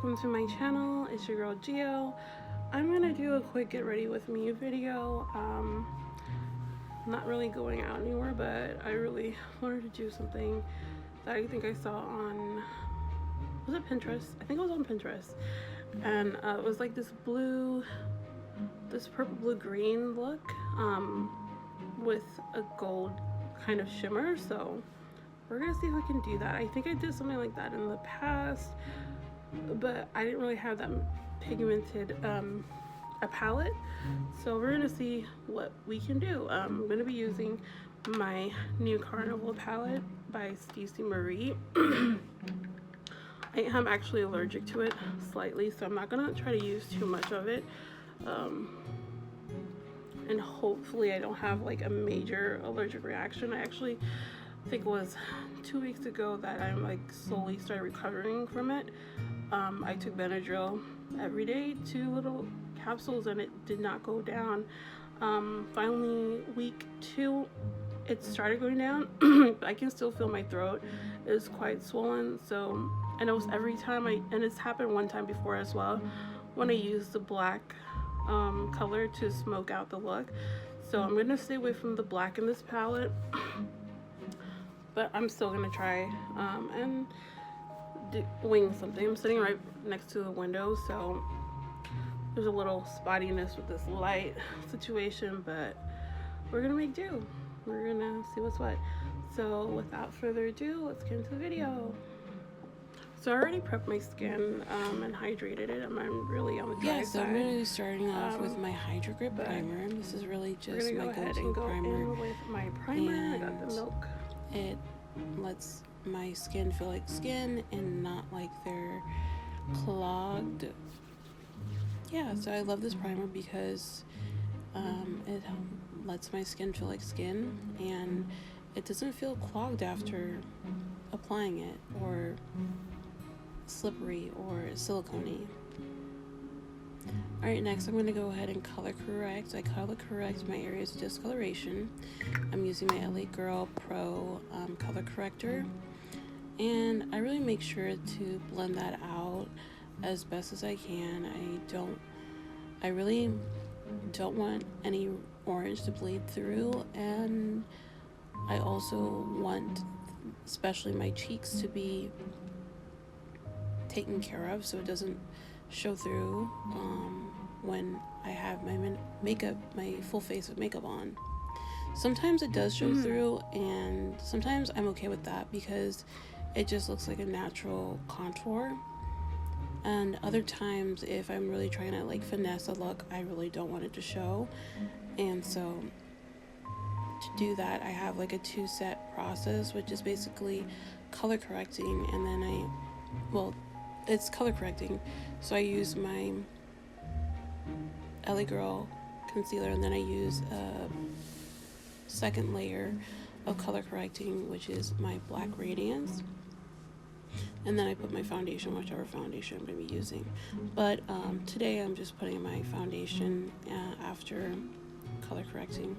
welcome to my channel. It's your girl Gio. I'm gonna do a quick get ready with me video. Not really going out anywhere, but I really wanted to do something that I think I saw on, was it Pinterest? I think it was on Pinterest, and it was like this purple blue green look with a gold kind of shimmer. So we're gonna see if we can do that. I think I did something like that in the past, but I didn't really have that pigmented a palette. So we're gonna see what we can do. I'm gonna be using my new Carnival palette by Stacey Marie. I am actually allergic to it slightly, so I'm not gonna try to use too much of it. And hopefully I don't have like a major allergic reaction. I actually think it was 2 weeks ago that I like slowly started recovering from it. I took Benadryl every day, 2 little capsules, and it did not go down. Finally, week 2, it started going down, but I can still feel my throat is quite swollen. So, and it was every time and it's happened one time before as well, when I used the black color to smoke out the look. So I'm gonna stay away from the black in this palette, but I'm still gonna try and wing something. I'm sitting right next to the window, so there's a little spottiness with this light situation, but we're gonna make do. We're gonna see what's what. So without further ado, let's get into the video. So I already prepped my skin and hydrated it. I'm really on the dry side. So I'm gonna be starting off with my Hydro Grip primer. This is really just my go-to primer. With my primer, I got the milk. It lets my skin feel like skin and not like they're clogged. Yeah, so I love this primer because it lets my skin feel like skin, and it doesn't feel clogged after applying it, or slippery or silicone-y. Alright, next I'm going to go ahead and color correct. I color correct my areas of discoloration. I'm using my LA Girl Pro color corrector, and I really make sure to blend that out as best as I can. I really don't want any orange to bleed through, and I also want especially my cheeks to be taken care of so it doesn't show through when I have my my full face of makeup on. Sometimes it does show through, and sometimes I'm okay with that because it just looks like a natural contour. And other times, if I'm really trying to like finesse a look, I really don't want it to show. And so to do that, I have like a 2-step process, which is basically color correcting, and then it's color correcting. So I use my LA Girl concealer, and then I use a second layer of color correcting, which is my Black Radiance. And then I put my foundation, whichever foundation I'm going to be using. But today I'm just putting my foundation after color correcting.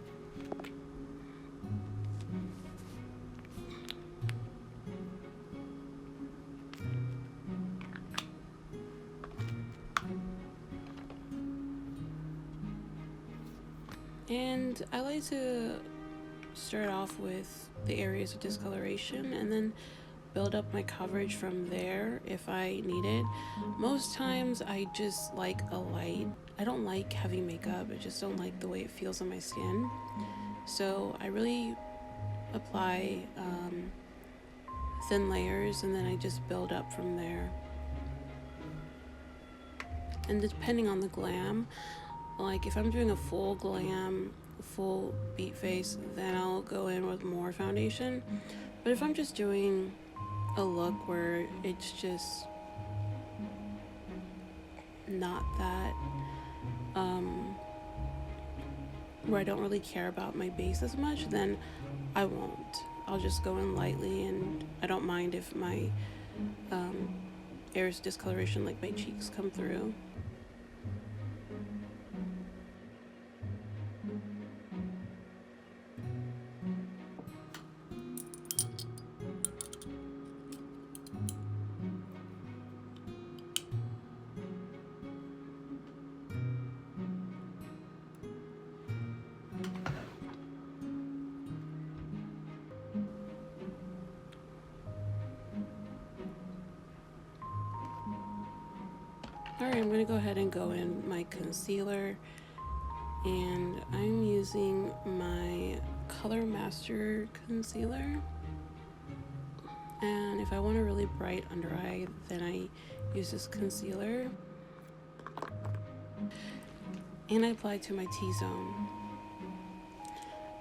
And I like to start off with the areas of discoloration and then build up my coverage from there if I need it. Most times I just like a light. I don't like heavy makeup. I just don't like the way it feels on my skin. So I really apply thin layers, and then I just build up from there. And depending on the glam, like if I'm doing a full glam, full beat face, then I'll go in with more foundation. But if I'm just doing a look where it's just not that where I don't really care about my base as much, then I won't. I'll just go in lightly, and I don't mind if my areas of discoloration, like my cheeks, come through. Alright, I'm going to go ahead and go in my concealer, and I'm using my Color Master concealer. And if I want a really bright under eye, then I use this concealer. And I apply to my T-zone.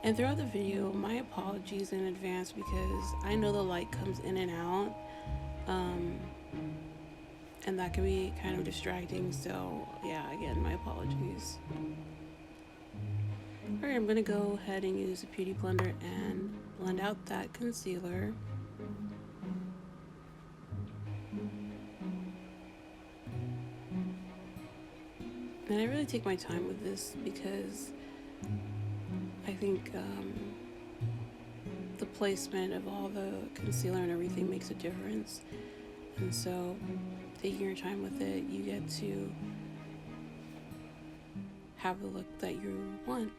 And throughout the video, my apologies in advance because I know the light comes in and out. And that can be kind of distracting, so yeah, again, my apologies. Alright, I'm going to go ahead and use a beauty blender and blend out that concealer. And I really take my time with this because I think the placement of all the concealer and everything makes a difference. And so taking your time with it, you get to have the look that you want.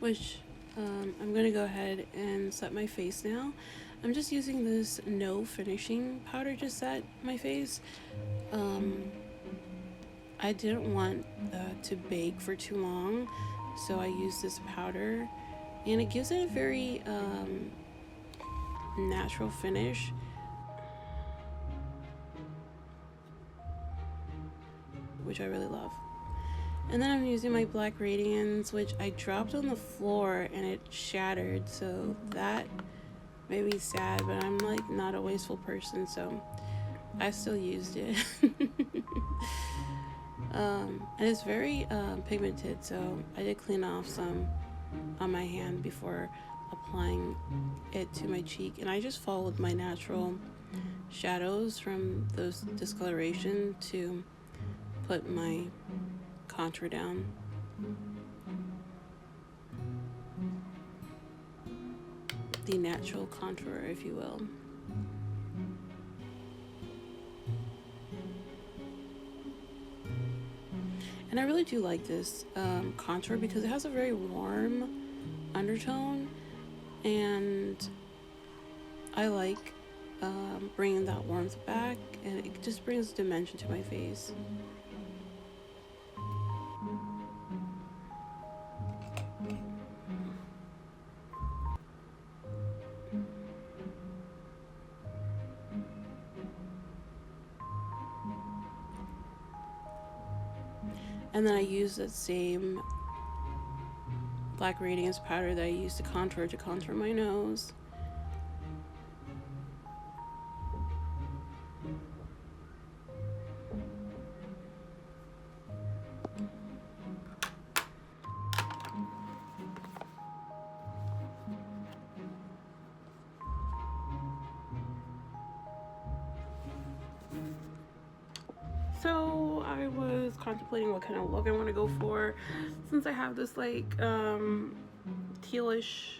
Which I'm going to go ahead and set my face now. I'm just using this no finishing powder to set my face. I didn't want to bake for too long, so I used this powder, and it gives it a very natural finish. Which I really love. And then I'm using my black radiance, which I dropped on the floor and it shattered, so that made me sad, but I'm like not a wasteful person, so I still used it. And it's very pigmented, so I did clean off some on my hand before applying it to my cheek, and I just followed my natural shadows from those discoloration to put my contour down. The natural contour, if you will. And I really do like this contour because it has a very warm undertone, and I like bringing that warmth back, and it just brings dimension to my face. And then I use that same black radiance powder that I used to contour my nose. So I was contemplating what kind of look I want to go for, since I have this like tealish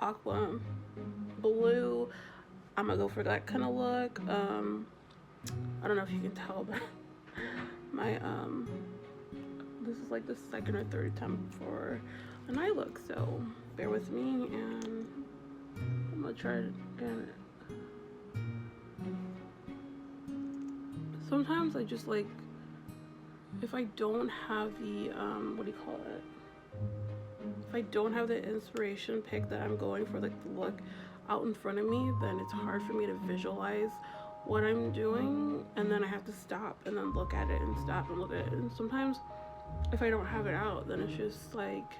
aqua blue. I'm gonna go for that kind of look. I don't know if you can tell, but my this is like the second or third attempt for an eye look, so bear with me, and I'm gonna try it again. Sometimes I just like, if I don't have the what do you call it, if I don't have the inspiration pick that I'm going for, like the look out in front of me, then it's hard for me to visualize what I'm doing, and then I have to stop and then look at it and stop and look at it. And sometimes if I don't have it out, then it's just like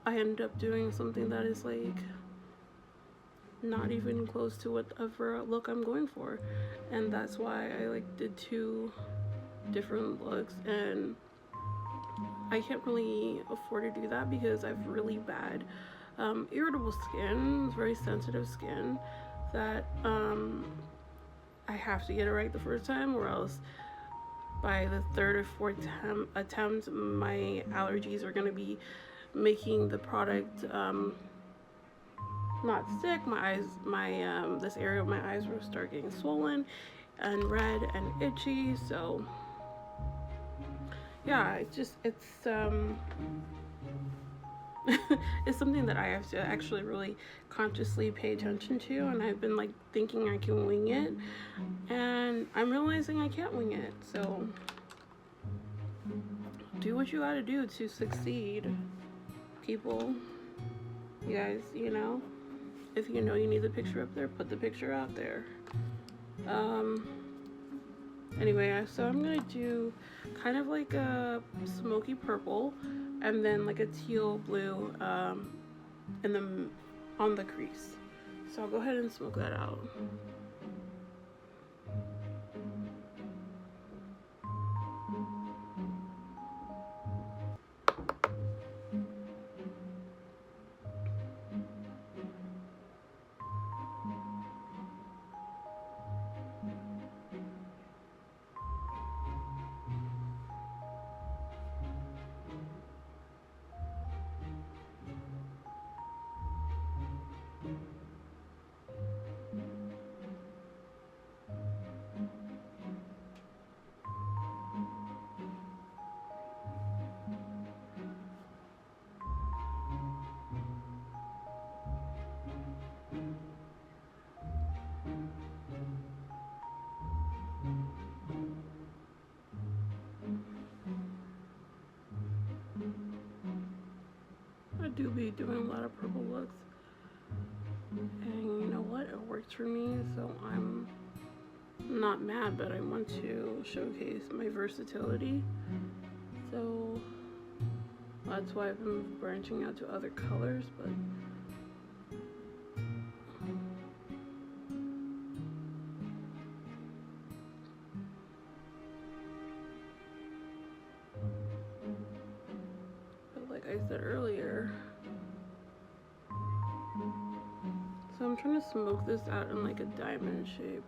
I end up doing something that is like not even close to whatever look I'm going for. And that's why I like did two different looks, and I can't really afford to do that because I have really bad irritable skin, very sensitive skin, that I have to get it right the first time, or else by the third or fourth attempt, my allergies are going to be making the product not stick. My eyes, this area of my eyes will start getting swollen and red and itchy. So yeah, it's something that I have to actually really consciously pay attention to, and I've been like thinking I can wing it, and I'm realizing I can't wing it. So do what you gotta do to succeed, people. You guys, if you know you need the picture up there, put the picture out there. Anyway, so I'm gonna do kind of like a smoky purple and then like a teal blue in the on the crease. So I'll go ahead and smoke that out. I do be doing a lot of purple looks, and you know what, it works for me, so I'm not mad, but I want to showcase my versatility. So that's why I've been branching out to other colors, but like I said earlier, so I'm trying to smoke this out in like a diamond shape.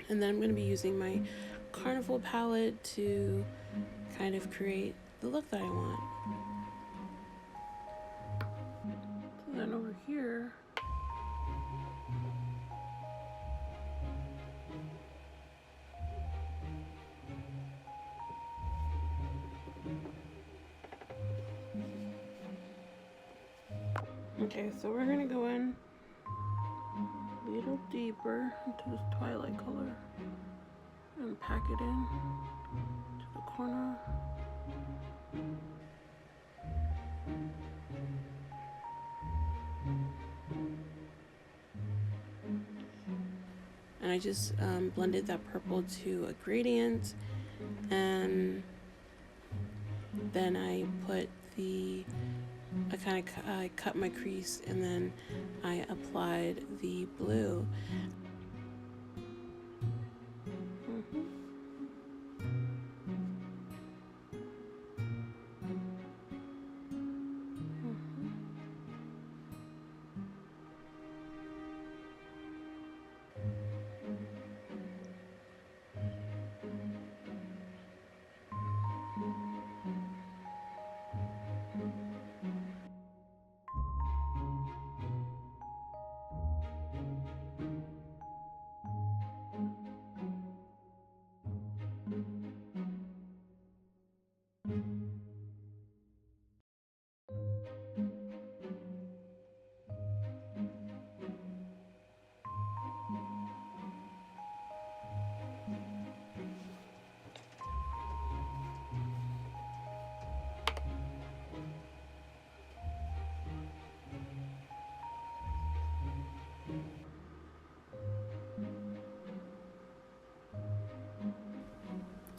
And then I'm going to be using my Carnival palette to kind of create the look that I want. So then over here, okay, so we're going to go in a little deeper into this twilight color and pack it in to the corner. And I just blended that purple to a gradient, and then I put I cut my crease, and then I applied the blue.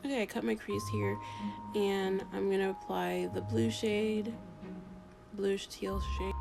Okay, I cut my crease here, and I'm gonna apply the bluish teal shade.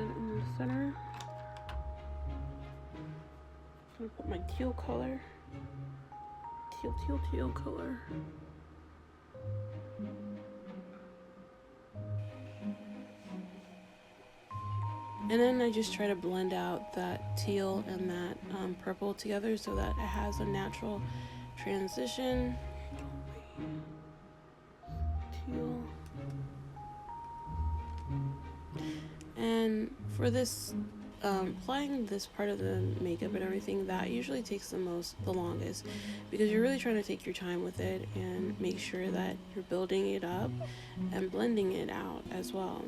then in the center, I'm gonna put my teal color. Teal color. And then I just try to blend out that teal and that purple together so that it has a natural transition. Teal. And for this, applying this part of the makeup and everything, that usually takes the longest, because you're really trying to take your time with it and make sure that you're building it up and blending it out as well.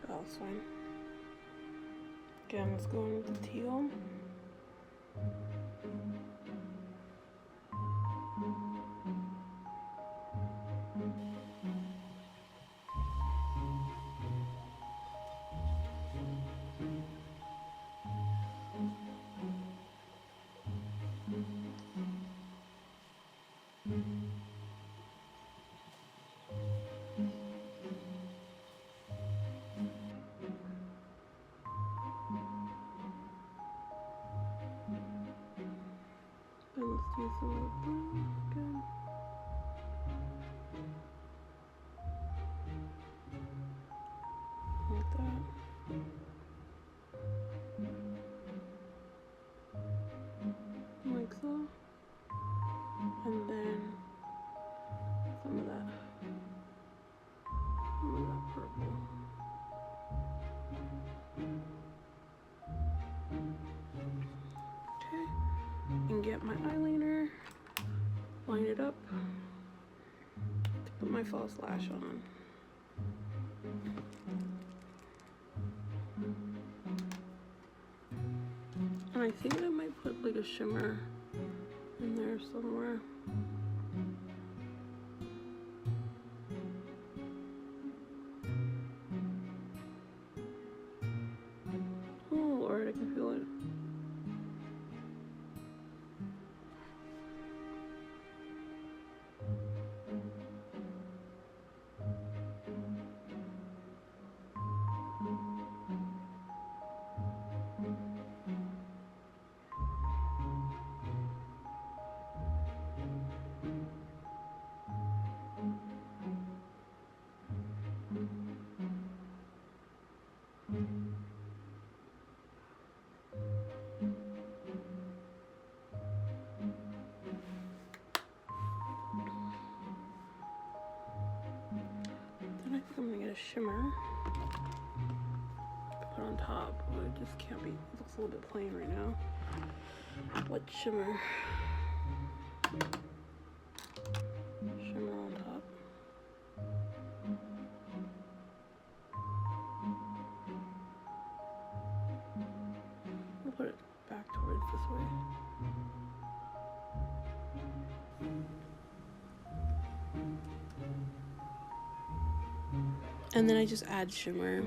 That's fine. Again, let's go in with the teal. And let's do some of the blue again. Like that. Like so. And then some of that purple. Okay. And get my eyeliner, line it up, to put my false lash on. And I think I might put like a shimmer in there somewhere. Oh Lord, I can feel it. Then I think I'm gonna get a shimmer to put on top. Oh, it just can't be, it looks a little bit plain right now. What shimmer? Shimmer on top. I'll put it back towards this way. And then I just add shimmer.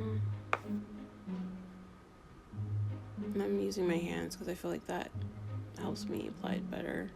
And I'm using my hands because I feel like that helps me apply it better.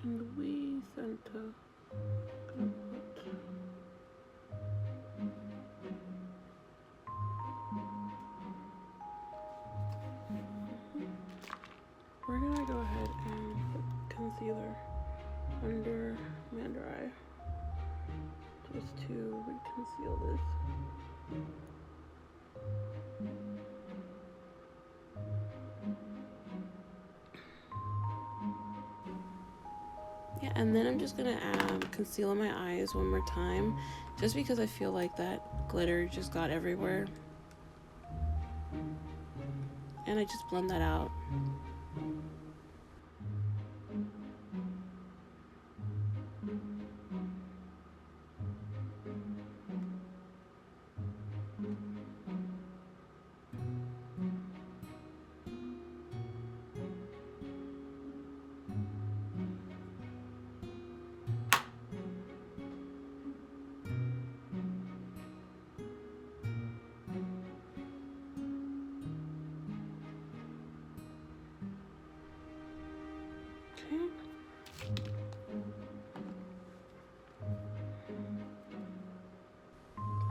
In the wee center, gonna put we're gonna go ahead and put concealer under my under eye just to reconceal this. And then I'm just gonna conceal my eyes one more time, just because I feel like that glitter just got everywhere. And I just blend that out.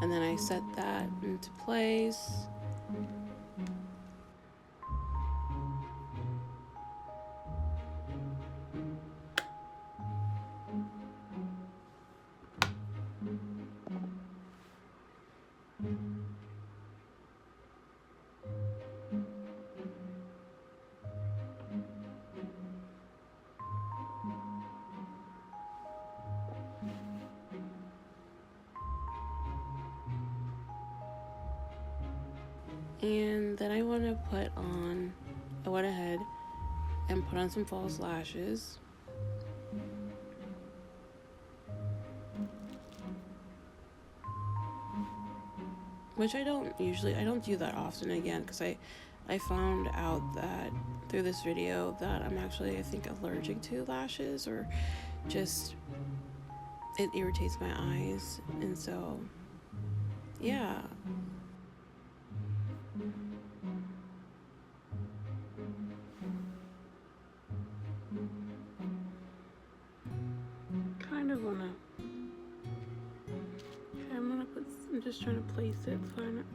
And then I set that into place. And then I went ahead and put on some false lashes. Which I don't do that often again, because I found out that through this video that I'm actually, I think, allergic to lashes, or just it irritates my eyes. And so, yeah. Kind of wanna. Okay, I'm just trying to place it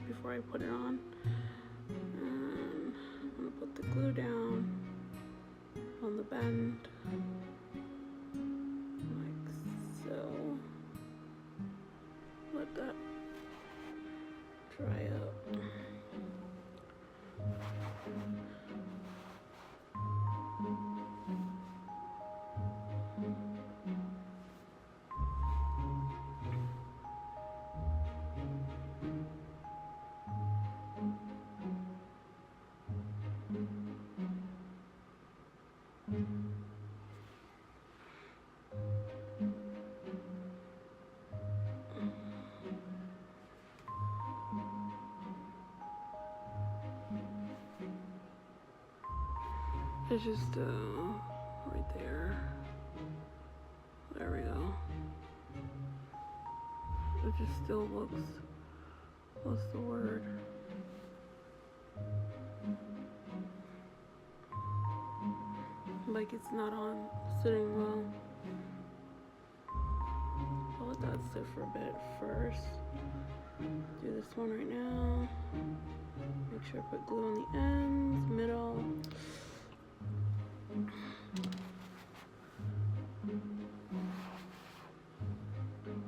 before I put it on. And I'm gonna put the glue down on the bend, like so. Let that dry up. It's just right there. There we go. It just still looks, what's the word? Like it's not on, sitting well. I'll let that sit for a bit first. Do this one right now. Make sure I put glue on the ends, middle. Let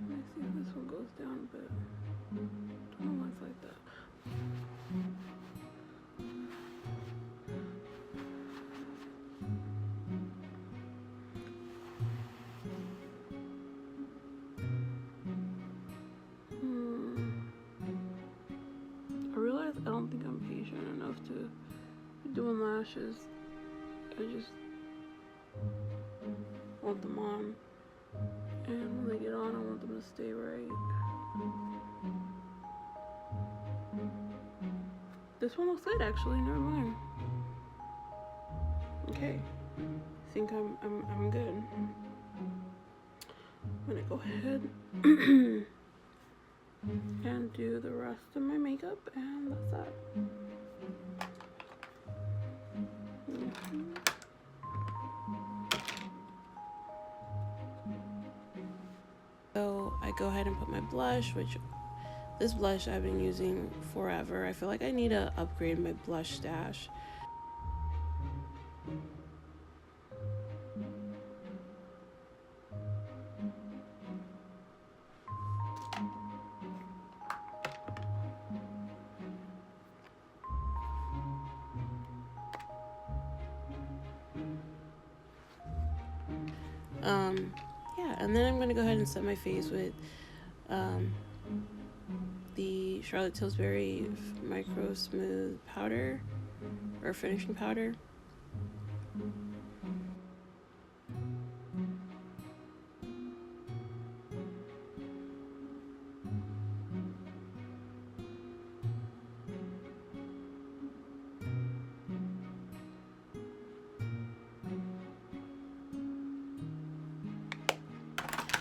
me see if this one goes down a bit. Don't know why it's like that. I realize I don't think I'm patient enough to be doing lashes. I just want them on, and when they get on, I want them to stay right. This one looks good, actually. Never mind. Okay, I think I'm good. I'm gonna go ahead and do the rest of my makeup, and that's that. So I go ahead and put my blush, which this blush I've been using forever. I feel like I need to upgrade my blush stash. Yeah, and then I'm going to go ahead and set my face with um, the Charlotte Tilbury Micro Smooth Powder or finishing powder.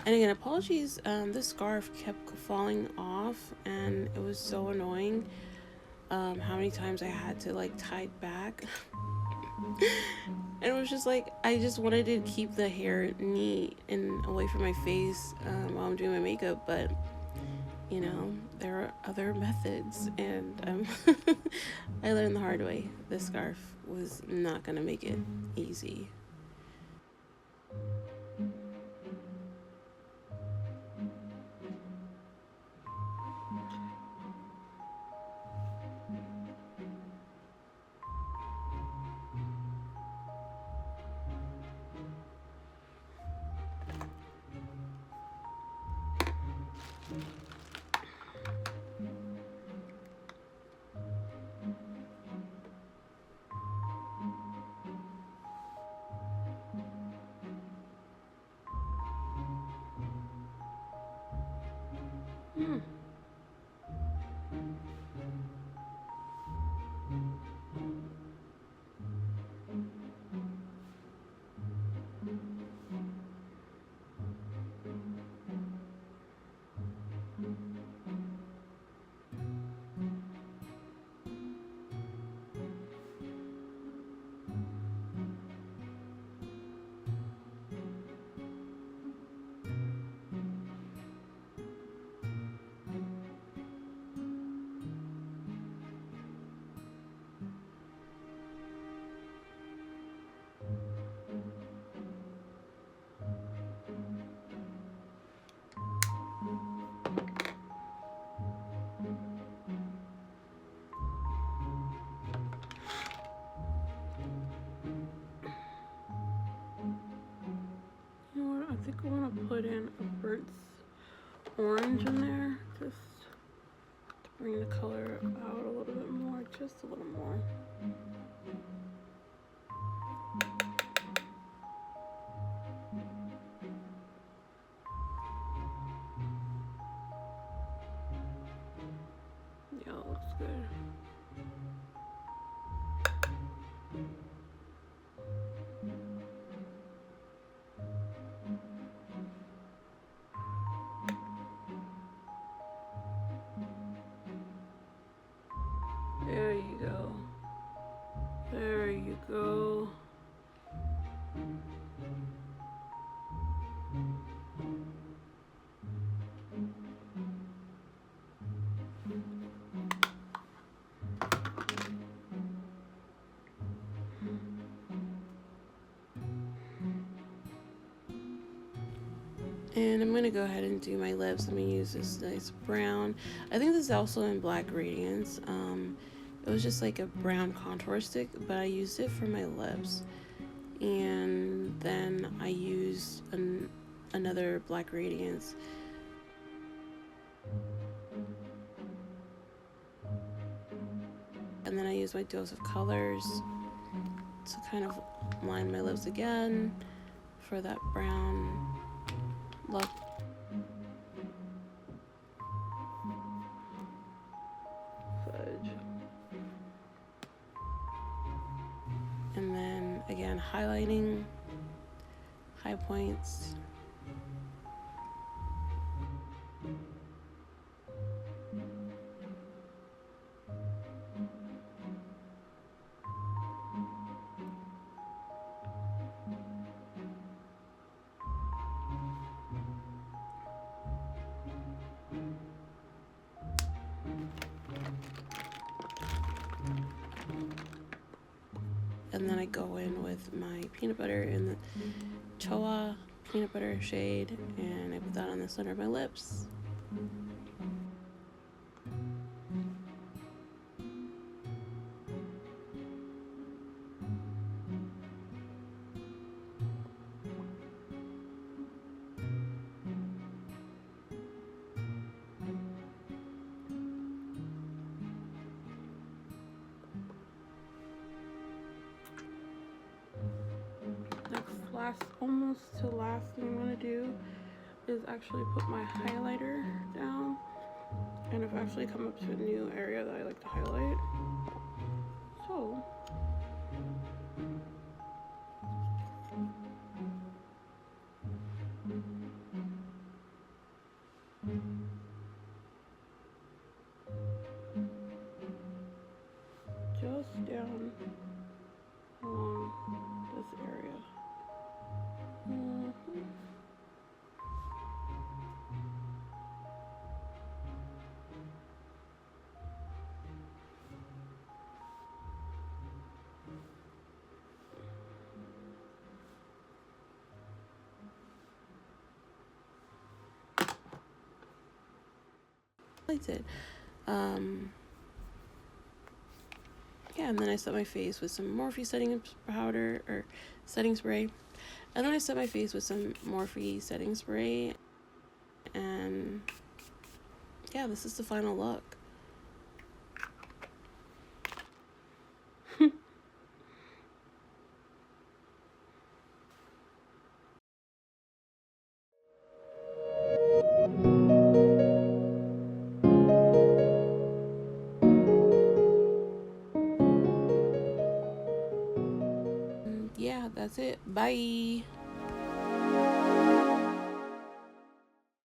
And again, apologies, this scarf kept falling off and it was so annoying. How many times I had to like tie it back. And it was just like, I just wanted to keep the hair neat and away from my face while I'm doing my makeup, but you know, there are other methods, and I learned the hard way. This scarf was not gonna make it easy. Hmm. You know what? I think I want to put in a burnt orange in there just to bring the color out a little bit more, just a little more. Yeah, it looks good. There you go. There you go. And I'm going to go ahead and do my lips. I'm going to use this nice brown. I think this is also in Black Radiance. It was just like a brown contour stick, but I used it for my lips. And then I used another Black Radiance. And then I used my dose of colors to kind of line my lips again for that brown look. Fudge. And then again, highlighting high points. And then I go in with my peanut butter in the Choa peanut butter shade, and I put that on the center of my lips. almost to last thing I'm gonna do is actually put my highlighter down, and I've actually come up to a new area that I like to highlight. So just down along this area. It. Yeah, and then I set my face with some Morphe setting powder or setting spray, and then I set my face with some Morphe setting spray, and yeah, this is the final look. Yeah, that's it. Bye.